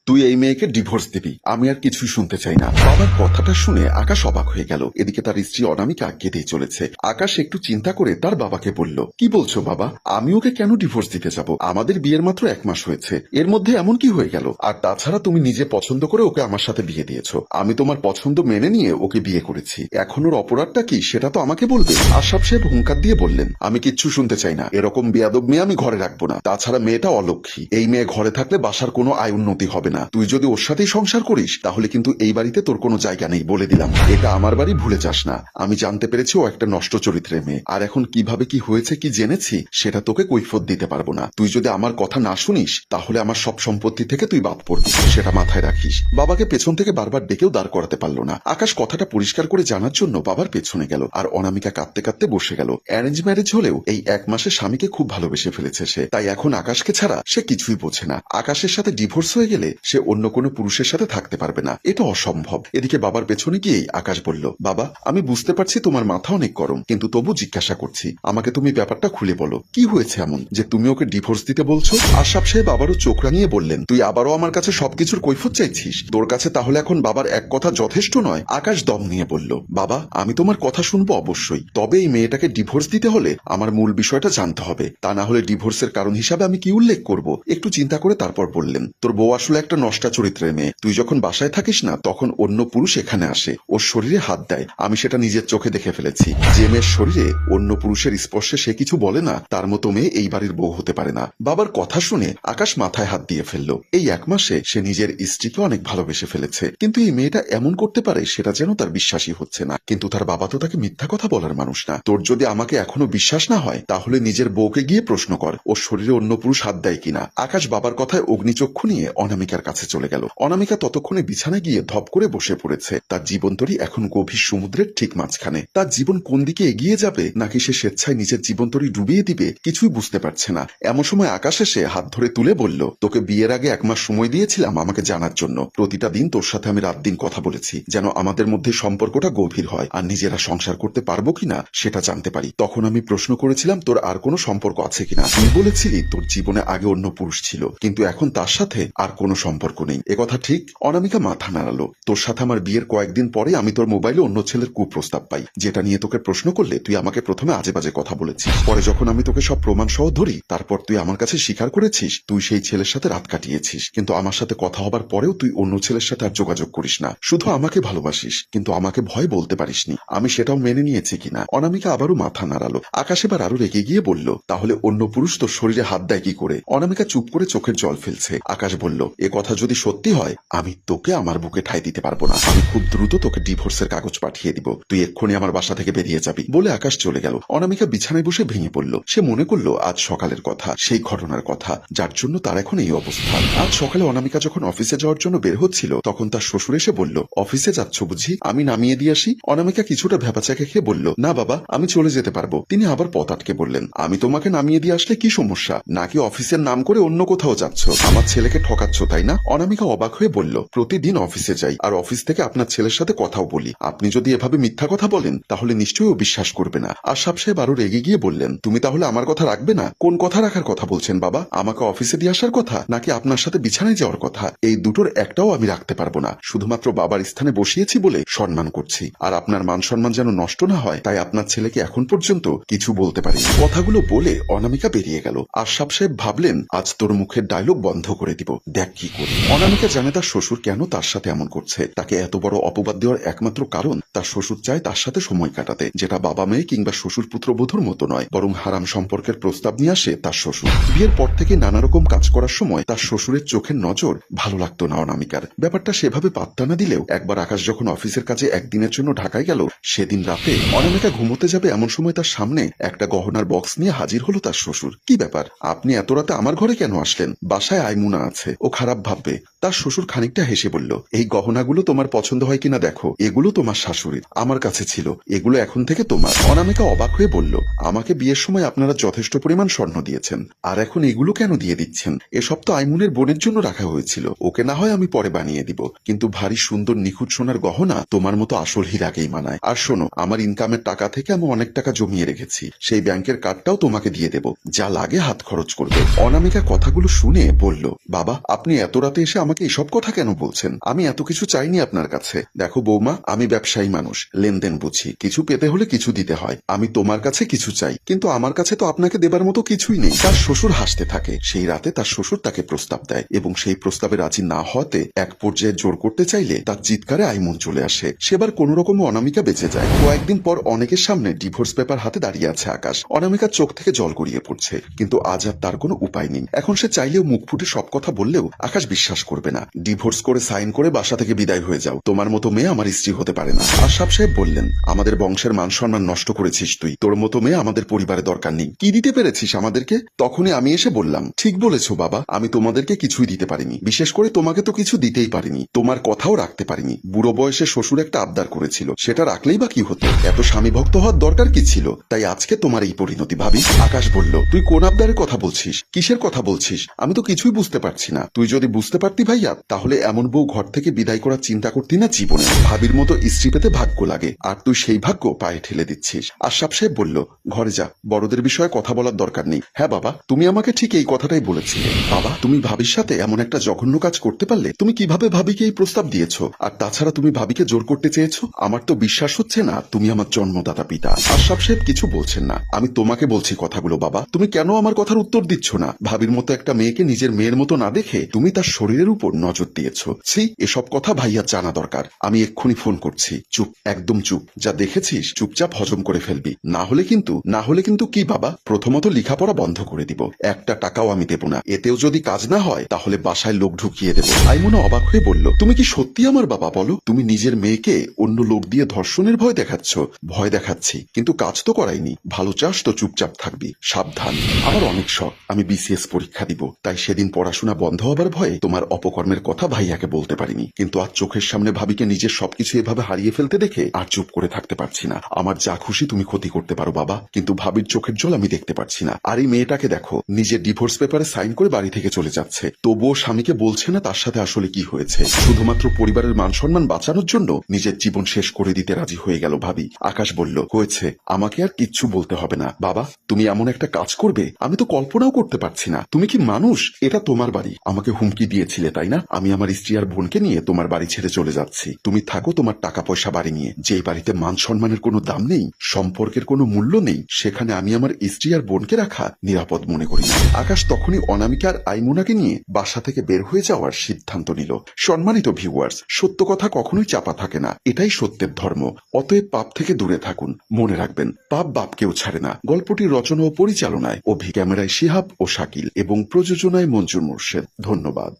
তুই এই মেয়েকে ডিভোর্স দিবি, আমি আর কিছুই শুনতে চাই না। বাবার কথাটা শুনে আকাশ অবাক হয়ে গেল। এদিকে তার স্ত্রী অনামিকা কেঁদেই চলেছে। আকাশ একটু চিন্তা করে তার বাবাকে বলল, কি বলছো বাবা, আমি ওকে কেন ডিভোর্স দিতে যাব? আমাদের বিয়ের মাত্র 1 মাস হয়েছে, এর মধ্যে এমন কি হয়ে গেল? আর তাছাড়া তুমি নিজে পছন্দ করে ওকে আমার সাথে বিয়ে দিয়েছো, আমি তোমার পছন্দ মেনে নিয়ে ওকে বিয়ে করেছি, এখন ওর অপরাধটা কি সেটা তো আমাকে বলবে। আশরাফ সাহেব হুঙ্কার দিয়ে বললেন, আমি কিচ্ছু শুনতে চাই না, এরকম বেয়াদব মেয়ে আমি ঘরে রাখবো না। তাছাড়া মেয়েটা অলক্ষী, এই মেয়ে ঘরে থাকলে বাসার কোনো আয় উন্নতি হবে না। তুই যদি ওর সাথেই সংসার করিস তাহলে কিন্তু এই বাড়িতে তোর কোনো জায়গা নেই, বলে দিলাম। এটা আমার বাড়ি, ভুলে যাস না। আমি জানতে পেরেছি ও একটা নষ্ট চরিত্রের মেয়ে, আর এখন কিভাবে কি হয়েছে কি জেনেছি সেটা তোকে কৈফিয়ত দিতে পারবো না। তুই যদি আমার কথা না শুনিস তাহলে আমার সব সম্পত্তি থেকে তুই বাদ পড়বি, সেটা মাথায় রাখিস। বাবাকে পেছন থেকে বারবার ডেকেও দাঁড় করাতে পারলো না। আকাশ কথাটা পরিষ্কার করে জানার জন্য বাবার পেছনে গেল, আর অনামিকা কাঁদতে কাঁদতে বসে গেল। অ্যারেঞ্জ ম্যারেজ হলেও এই 1 মাসে স্বামীকে খুব ভালোবেসে ফেলেছে সে, তাই এখন আকাশকে ছাড়া সে কিছুই বোঝে না। আকাশের সাথে ডিভোর্স হয়ে গেলে সে অন্য কোনো পুরুষের সাথে থাকতে পারবে না, এটা অসম্ভব। এদিকে বাবার পেছনে গিয়েই আকাশ বলল, বাবা আমি বুঝতে পারছি তোমার মাথা অনেক গরম, কিন্তু তবু জিজ্ঞাসা করছি, আমাকে তুমি ব্যাপারটা খুলে বলো, কি হয়েছে এমন যে তুমি ওকে ডিভোর্স দিতে বলছো? আশরাফ সাহেব আবারও চোখ রাঙিয়ে বললেন, তুই আবারও আমার কাছে সবকিছুর কৈফিয়ত চাইছিস? তোর কাছে তাহলে এখন বাবার এক কথা যথেষ্ট নয়? আকাশ দম নিয়ে বলল, বাবা আমি তোমার কথা শুনবো অবশ্যই, তবে এই মেয়েটাকে ডিভোর্স দিতে হলে আমার মূল বিষয়টা জানতে হবে, তা না হলে ডিভোর্সের কারণ হিসাবে আমি কি উল্লেখ করব? একটু চিন্তা করে তারপর বললেন, তোর বউ আসলে একটা নষ্টা চরিত্রের মেয়ে, তুই যখন বাসায় থাকিস না তখন অন্য পুরুষ এখানে আসে, ওর শরীরে হাত দেয়, আমি সেটা নিজের চোখে দেখে ফেলেছি। যে মেয়ের শরীরে অন্য পুরুষের স্পর্শে সে কিছু বলে না, তার মতো মেয়ে এই বাড়ির বউ হতে পারে না। বাবার কথা শুনে আকাশ মাথায় হাত দিয়ে ফেলল। এই 1 মাসে সে নিজের স্ত্রীকে অনেক ভালোবেসে ফেলেছে, কিন্তু এই মেয়েটা এমন করতে পারে সেটা যেন তার বিশ্বাসই হচ্ছে না। কিন্তু তার বাবা তো তাকে মিথ্যা কথা বলার মানুষ না। তোর যদি আমাকে এখনো বিশ্বাস না হয় তাহলে নিজের বউকে গিয়ে প্রশ্ন কর ওর শরীরে অন্য পুরুষ হাত দেয় কিনা। আকাশ বাবার কথায় অগ্নিচক্ষু নিয়ে অনামিকার কাছে চলে গেল। অনামিকা ততক্ষণে বিছানায় গিয়ে ধপ করে বসে পড়েছে। তার জীবনতরী এখন গভীর সমুদ্রের ঠিক মাঝখানে। তার জীবন কোন দিকে এগিয়ে যাবে, নাকি সে স্বেচ্ছায় নিজের জীবনতরী ডুবিয়ে দিবে, কিছুই বুঝতে পারছে না। এমন সময় আকাশ এসে হাত ধরে তুলে বলল, তোকে বিয়ের আগে 1 মাস সময় দিয়েছিলাম আমাকে জানার জন্য, প্রতিটা দিন তোর সাথে আমি রাত দিন কথা বলেছি যেন আমাদের মধ্যে সম্পর্কটা গভীর হয় আর নিজেরা সংসার করতে পারবো কিনা সেটা জানতে পারি। তখন আমি প্রশ্ন করেছিলাম তোর আর কোনো সম্পর্ক আছে কিনা, তুই বলেছিলি তোর জীবনে আগে অন্য পুরুষ ছিল, কিন্তু এখন তার সাথে আর কোনো সম্পর্ক নেই। একথা ঠিক? অনামিকা মাথা নাড়ালো। তোর সাথে আমার বিয়ের কয়েকদিন পরে আমি তোর মোবাইলে অন্য ছেলের কুপ্রস্তাব পাই, যেটা নিয়ে তোকে প্রশ্ন করলে তুই আমাকে প্রথমে আজে বাজে কথা বলেছিস, পরে যখন আমি তোকে সব প্রমাণ সহ ধরি তারপর তুই আমার কাছে স্বীকার করেছিস তুই সেই ছেলের সাথে রাত কাটিয়েছিস, কিন্তু আমার সাথে কথা হবার পরেও তুই অন্য ছেলের সাথে আর যোগাযোগ করিস না, শুধু আমাকে ভালোবাসিস, কিন্তু আমাকে ভয় বলতে পারিসনি। আমি সেটাও মেনে নিয়েছি কিনা। অনামিকা আবারও মাথা নাড়ালো। আকাশ এবার আরো রেগে গিয়ে বলল, তাহলে অন্য পুরুষ তোর শরীরে হাত দেয় কি করে? অনামিকা চুপ করে চোখের জল ফেলছে। আকাশ বলল, এ কথা যদি সত্যি হয় আমি তোকে আমার বুকে ঠাঁই দিতে পারবো না, আমি খুব দ্রুত তোকে ডিভোর্সের কাগজ পাঠিয়ে দিব, তুই এক্ষুনি আমার বাসা থেকে বেরিয়ে যাবি। বলে আকাশ চলে গেল। অনামিকা বিছানায় বসে ভেঙে পড়ল। সে মনে করলো আজ সকালের কথা, সেই ঘটনার কথা যার জন্য তার এখন এই অবস্থা। আজ সকালে অনামিকা যখন অফিসে যাওয়ার জন্য বের হচ্ছিল তখন তার শ্বশুর এসে বলল, অফিসে যাচ্ছ বুঝি, আমি নামিয়ে দিয়ে আসি? অনামিকা কিছুটা ভ্যাবাচাকে খেয়ে বলল, না বাবা আমি চলে যেতে পারবো। তিনি আবার পথ আটকে বললেন, আমি তোমাকে নামিয়ে দিয়ে আসলে কি সমস্যা, নাকি অফিসের নাম করে অন্য কোথাও যাচ্ছ? আমার ছেলেকে ঠকাচ্ছ তাই না? অনামিকা অবাক হয়ে বলল, প্রতিদিন অফিসে যাই আর অফিস থেকে আপনার ছেলের সাথে কথাও বলি, আপনি যদি এভাবে মিথ্যা কথা বলেন তাহলে নিশ্চয়ই ও বিশ্বাস করবে না। আশরাফ সাহেব আরো রেগে গিয়ে বললেন, তুমি তাহলে আমার কথা রাখবে না? কোন কথা রাখার কথা বলছেন বাবা? আমাকে অফিসে দিয়ে আসার কথা নাকি আপনার সাথে বিছানায় যাওয়ার কথা? এই দুটোর একটাও আমি রাখতে পারবো না। শুধুমাত্র বাবার স্থানে বসিয়েছি বলে সম্মান করছি, আর আপনার মান সম্মান যেন নষ্ট না হয় তাই আপনার ছেলেকে এখন পর্যন্ত কিছু বলতে পারি। কথাগুলো বলে অনামিকা বেরিয়ে গেল। আশরাফ সাহেব ভাবলেন, আজ তোর মুখের ডায়লগ বন্ধ করে দিব, দেখ কি করি। অনামিকা জানে তার শ্বশুর কেন তার সাথে এমন করছে। তাকে এত বড় অপবাদ দেওয়ার একমাত্র কারণ তার শ্বশুর চায় তার সাথে সময় কাটাতে, যেটা বাবা মেয়ে কিংবা শ্বশুর পুত্রবধূর মতো নয়, বরং হারাম সম্পর্কের প্রস্তাব নিয়ে আসে তার শ্বশুর। বিয়ের পর থেকে নানা রকম কাজ করার সময় তার শ্বশুরের চোখের নজর ভালো লাগতো না অনামিকার। ব্যাপারটা সেভাবে পাত্তা না দিলেও একবার আকাশ যখন অফিসের কাজে একদিনের জন্য ঢাকায় গেল, সেদিন রাতে অনামিকা ঘুমোতে যাবে এমন সময় তার সামনে একটা গহনার বক্স নিয়ে হাজির হলো তার শ্বশুর। কি ব্যাপার, আপনি এত রাতে আমার ঘরে কেন আসলেন? বাসায় আইমুনা আছে, ও খারাপ ভাববে। তার শ্বশুর খানিকটা হেসে বলল, এই গহনাগুলো তোমার পছন্দ হয় কিনা দেখো, এগুলো তোমার শাশুড়ির, আমার কাছে ছিল, এগুলো এখন থেকে তোমার। অনামিকা অবাক হয়ে বলল, আমাকে বিয়ের সময় আপনারা যথেষ্ট পরিমাণ স্বর্ণ দিয়েছেন, আর এখন এগুলো কেন দিয়ে দিচ্ছেন? এসব তো আইমুনের বোনের জন্য রাখা হয়েছিল, ওকে না হয় আমি পরে বানিয়ে দিব, কিন্তু ভারী সুন্দর নিখুঁত সোনার গহনা তোমার মতো আসল হীরাকেই মানায়। আর শোনো, আমার ইনকামের টাকা থেকে আমি অনেক টাকা জমিয়ে রেখেছি, সেই ব্যাংকের কার্ডটাও তোমাকে দিয়ে দেব, যা লাগে হাত খরচ করবে। অনামিকা কথাগুলো শুনে বলল, বাবা আপনি এত রাতে এসে আমাকে এসব কথা কেন বলছেন? আমি এত কিছু চাইনি আপনার কাছে। দেখো বৌমা, আমি ব্যবসায়ী মানুষ, লেনদেন বুঝি। কিছু পেতে হলে কিছু দিতে হয়। আমি তোমার কাছে কিছু চাই, কিন্তু আমার কাছে তো আপনাকে দেবার মতো কিছুই নেই। তার শ্বশুর হাসতে থাকে। সেই রাতে তার শ্বশুর তাকে প্রস্তাব দেয় এবং সেই প্রস্তাবে রাজি না হওয়াতে এক পর্যায়ে জোর করতে চাইলে তার চিৎকারে আইমন চলে আসে। সেবার কোন রকম অনামিকা বেঁচে যায়। কয়েকদিন পর অনেকের সামনে ডিভোর্স পেপার হাতে দাঁড়িয়ে আছে আকাশ। অনামিকার চোখ থেকে জল গড়িয়ে পড়ছে, কিন্তু আজ আর তার কোনো উপায় নেই। এখন সে চাইলেও মুখ ফুটে সব কথা বললেও আকাশ বিশ্বাস করবে না। ডিভোর্স করে সাইন করে বাসা থেকে বিদায় হয়ে যাও। তোমার মতো মেয়ে আমার স্ত্রী হতে পারে না। আশরাফ সাহেব বললেন, আমাদের বংশের মান সম্মান নষ্ট করেছিস তুই। তোর মতো মেয়ে আমাদের পরিবারে দরকার নেই। কি দিতে পেরেছিস আমাদেরকে? তখনই আমি এসে বললাম, ঠিক বলেছো বাবা, আমি তোমাদেরকে কিছুই দিতে পারিনি। বিশেষ করে তোমাকে তো কিছু দিতেই পারিনি। তোমার কথাও রাখতে পারিনি। বুড়ো বয়সে শ্বশুর একটা আবদার করেছিল, সেটা রাখলেই বা কি হতো? এত স্বামী ভক্ত হওয়ার দরকার কি ছিল? তাই আজকে তোমার এই পরিণতি ভাবি। আকাশ বলল, তুই কোন আবদারের কথা বলছিস? কিসের কথা বলছিস? আমি তো কিছুই বুঝতে পারছি না। তুই যদি বুঝতে পারতি ভাইয়া, তাহলে এমন বউ ঘর থেকে বিদায় করার চিন্তা করতি না জীবনে। ভাবির মতো স্ত্রী পেতে ভাগ্য লাগে, আর তুই সেই ভাগ্য পায়ে ঠেলে দিচ্ছিস। আশরাফ সাহেব বলল, ঘরে যা, বড়দের বিষয়ে কথা বলার দরকার নেই। হ্যাঁ বাবা, তুমি আমাকে ঠিক এই কথাটাই বলেছিলে। বাবা, তুমি ভাবির সাথে এমন একটা জঘন্য কাজ করতে পারলে? তুমি কিভাবে ভাবিকে এই প্রস্তাব দিয়েছো? আর তাছাড়া তুমি ভাবিকে জোর করতে চেয়েছো? আমার তো বিশ্বাস হচ্ছে না তুমি আমার জন্মদাতা পিতা। আশরাফ সাহেব কিছু বলছেন না। আমি তোমাকে বলছি কথাগুলো বাবা। তুমি কেন আমার কথার উত্তর দিচ্ছ না? ভাবির মতো একটা মেয়েকে নিজের মেয়ের মতো না দেখে তুমি তার শরীরের উপর নজর দিয়েছো। ছি, এসব কথা ভাইয়া জানা দরকার। আমি এক্ষুনি ফোন করছি। চুপ, একদম চুপ। যা দেখেছিস চুপচাপ হজম করে ফেলবি। না হলে কিন্তু কি বাবা? প্রথমত লেখাপড়া বন্ধ করে দিব। একটা টাকাও আমি দেব না। এতেও যদি কাজ না হয় তাহলে বাসায় লোক ঢুকিয়ে দেব। আইমুনা অবাক হয়ে বলল, তুমি কি সত্যি আমার বাবা? বলো, তুমি নিজের মেয়েকে অন্য লোক দিয়ে ধর্ষণের ভয় দেখাচ্ছ? ভয় দেখাচ্ছি, কিন্তু কাজ তো করাইনি। ভালো চাস তো চুপচাপ থাকবি, সাবধান। আমার অনেক শখ আমি বিসিএস পরীক্ষা দিব, তাই সেদিন পড়াশোনা বন্ধ হবার ভয়ে তোমার অপকর্মের কথা ভাইয়াকে বলতে পারিনি। কিন্তু আজ চোখের সামনে ভাবিকে নিজের সবকিছু এভাবে হারিয়ে ফেলতে দেখে আর চুপ করে থাকতে পারছি না। আমার যা খুশি তুমি ক্ষতি করতে পারো বাবা, কিন্তু ভাবির চোখের জল আমি দেখতে পারছি না। আর এই মেয়েটাকে দেখো, নিজের ডিভোর্স পেপারে সাইন করে বাড়ি থেকে চলে যাচ্ছে, তবুও স্বামীকে বলছে না তার সাথে আসলে কি হয়েছে। শুধুমাত্র পরিবারের মান সম্মান বাঁচানোর জন্য নিজের জীবন শেষ করে দিতে রাজি হয়ে গেল ভাবি। আকাশ বলল, হয়েছে, আমাকে আর কিচ্ছু বলতে হবে না। বাবা, তুমি এমন একটা কাজ করবে আমি তো কল্পনাও করতে পারছি না। তুমি কি মানুষ? এটা তোমার বাড়ি। আমাকে হুমকি দিয়েছিলে তাই না? আমি আমার স্ত্রী আর বোনকে নিয়ে তোমার বাড়ি ছেড়ে চলে যাচ্ছি। তুমি থাকো তোমার টাকা পয়সা বাড়ি নিয়ে। যেই বাড়িতে মান সম্মানের কোনো দাম নেই, সম্পর্কের কোনো মূল্য নেই, সেখানে আমি আমার স্ত্রী আর বোনকে রাখা নিরাপদ মনে করি না। আকাশ তখনই অনামিকা আর আইমুনাকে নিয়ে বাসা থেকে বের হয়ে যাওয়ার সিদ্ধান্ত নিল। সম্মানিত ভিউয়ার্স, সত্য কথা কখনোই চাপা থাকে না, এটাই সত্যের ধর্ম। অতএব পাপ থেকে দূরে থাকুন। মনে রাখবেন, পাপ বাপকেও ছাড়ে না। গল্পটির রচনা ও পরিচালনায় ক্যামেরায় শিহাব ও শাকিল এবং প্রযোজনায় মঞ্জুর মোর্শেদ। ধন্যবাদ।